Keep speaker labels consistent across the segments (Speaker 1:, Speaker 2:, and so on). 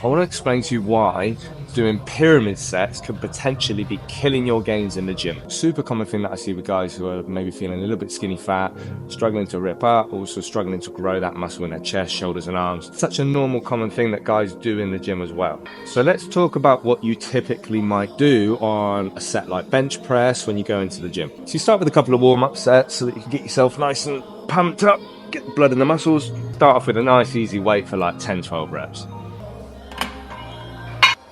Speaker 1: I want to explain to you why doing pyramid sets could potentially be killing your gains in the gym. Super common thing that I see with guys who are maybe feeling a little bit skinny fat, struggling to rip up, also struggling to grow that muscle in their chest, shoulders and arms. Such a normal common thing that guys do in the gym as well. So let's talk about what you typically might do on a set like bench press when you go into the gym. So you start with a couple of warm-up sets so that you can get yourself nice and pumped up, get the blood in the muscles. Start off with a nice easy weight for like 10-12 reps.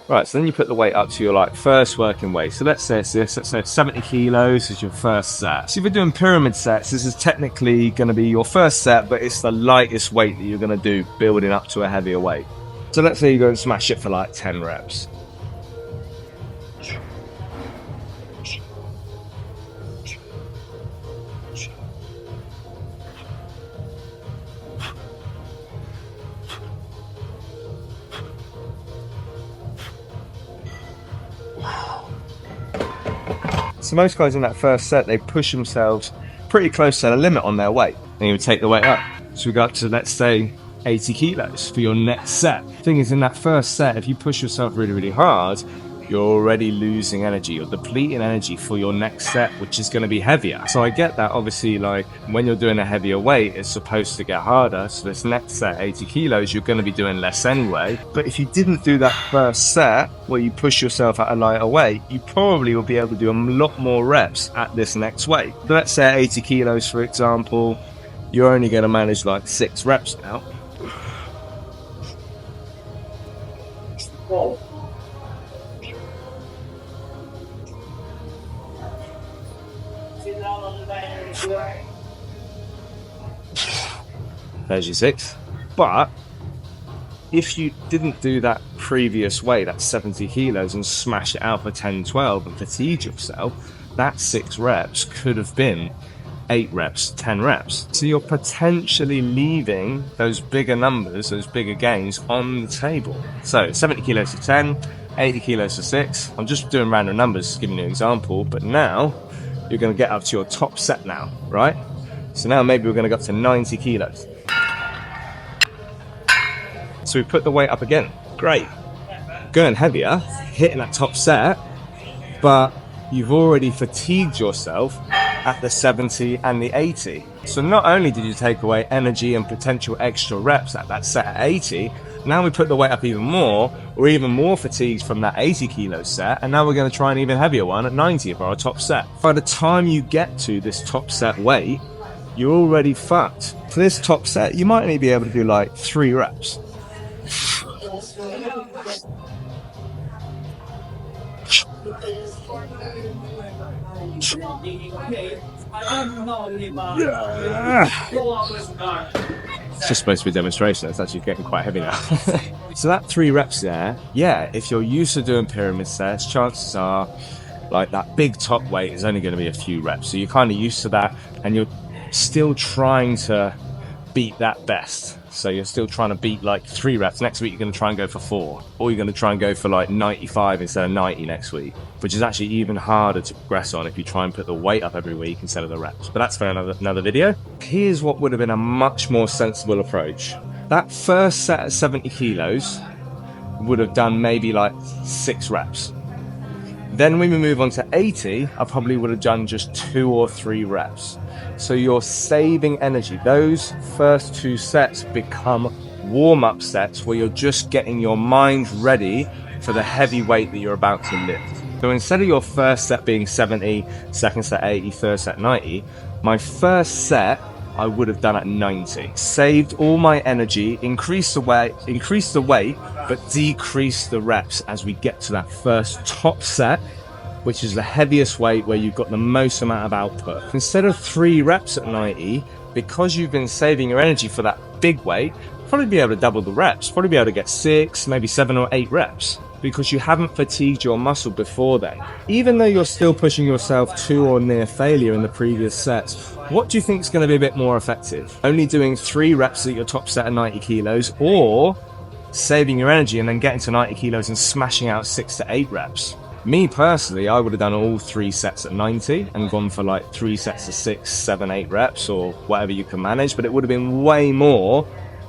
Speaker 1: Right, so then you put the weight up to your like first working weight. So let's say it's this, let's say 70 kilos is your first set. So if you're doing pyramid sets, this is technically going to be your first set, but it's the lightest weight that you're going to do building up to a heavier weight. So let's say you go and smash it for like 10 reps. So most guys in that first set, they push themselves pretty close to the limit on their weight. And you would take the weight up. So we go up to, let's say, 80 kilos for your next set. The thing is, in that first set, if you push yourself really, really hard, you're already losing energy. You're depleting energy for your next set, which is going to be heavier. So I get that, obviously, like when you're doing a heavier weight, it's supposed to get harder. So this next set, 80 kilos, you're going to be doing less anyway. But if you didn't do that first set where you push yourself at a lighter weight, you probably will be able to do a lot more reps at this next weight. So let's say 80 kilos, for example, you're only going to manage like 6 reps now. There's your 6. But if you didn't do that previous weight, that 70 kilos, and smash it out for 10-12 and fatigue yourself, that 6 reps could have been 8 reps, 10 reps. So you're potentially leaving those bigger numbers, those bigger gains on the table. So 70 kilos for 10, 80 kilos for 6. I'm just doing random numbers, giving you an example, but now you're going to get up to your top set now, right? So now maybe we're going to go up to 90 kilos. So we put the weight up again. Great. Going heavier, hitting that top set, but you've already fatigued yourself at the 70 and the 80. So not only did you take away energy and potential extra reps at that set at 80, now we put the weight up even more. We're even more fatigued from that 80 kilo set, and now we're going to try an even heavier one at 90 for our top set. By the time you get to this top set weight, you're already fucked. For this top set, you might only be able to do like 3 reps. It's just supposed to be a demonstration. It's actually getting quite heavy now. So that 3 reps there, yeah, if you're used to doing pyramid sets, chances are like that big top weight is only going to be a few reps. So you're kind of used to that, and you're still trying to beat that best. So you're still trying to beat like 3 reps. Next week you're going to try and go for 4, or you're going to try and go for like 95 instead of 90 next week, which is actually even harder to progress on if you try and put the weight up every week instead of the reps. But that's for another video. Here's what would have been a much more sensible approach. That first set at 70 kilos would have done maybe like 6 reps. Then when we move on to 80, I probably would have done just 2 or 3 reps. So you're saving energy. Those first 2 sets become warm-up sets where you're just getting your mind ready for the heavy weight that you're about to lift. So instead of your first set being 70, second set 80, third set 90, my first set I would have done at 90. Saved all my energy, increased the weight, but decreased the reps as we get to that first top set, which is the heaviest weight where you've got the most amount of output. Instead of 3 reps at 90, because you've been saving your energy for that big weight, you'll probably be able to double the reps, probably be able to get 6, maybe 7 or 8 reps, because you haven't fatigued your muscle before then. Even though you're still pushing yourself to or near failure in the previous sets, what do you think is going to be a bit more effective? Only doing 3 reps at your top set at 90 kilos, or saving your energy and then getting to 90 kilos and smashing out 6 to 8 reps? Me personally, I would have done all 3 sets at 90 and gone for like 3 sets of 6, 7, 8 reps or whatever you can manage, but it would have been way more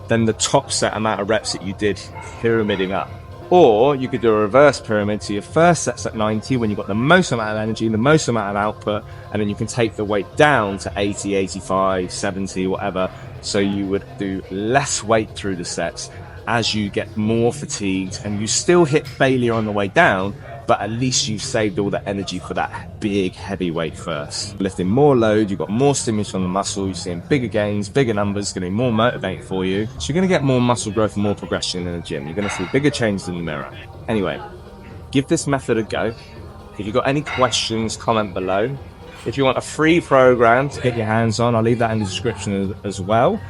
Speaker 1: than the top set amount of reps that you did pyramiding up. Or you could do a reverse pyramid. So your first set's at 90 when you've got the most amount of energy, the most amount of output, and then you can take the weight down to 80, 85, 70, whatever. So you would do less weight through the sets as you get more fatigued, and you still hit failure on the way down, but at least you've saved all the energy for that big heavy weight first. Lifting more load, you've got more stimulus on the muscle, you're seeing bigger gains, bigger numbers, going to be more motivating for you. So you're going to get more muscle growth and more progression in the gym. You're going to see bigger changes in the mirror. Anyway, give this method a go. If you've got any questions, comment below. If you want a free program to get your hands on, I'll leave that in the description as well,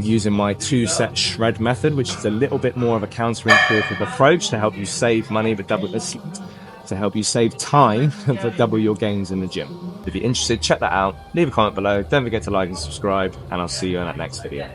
Speaker 1: using my 2-set shred method, which is a little bit more of a counterintuitive approach to help you save money but to help you save time but double your gains in the gym. If you're interested, check that out. Leave a comment below. Don't forget to like and subscribe, and I'll see you in that next video.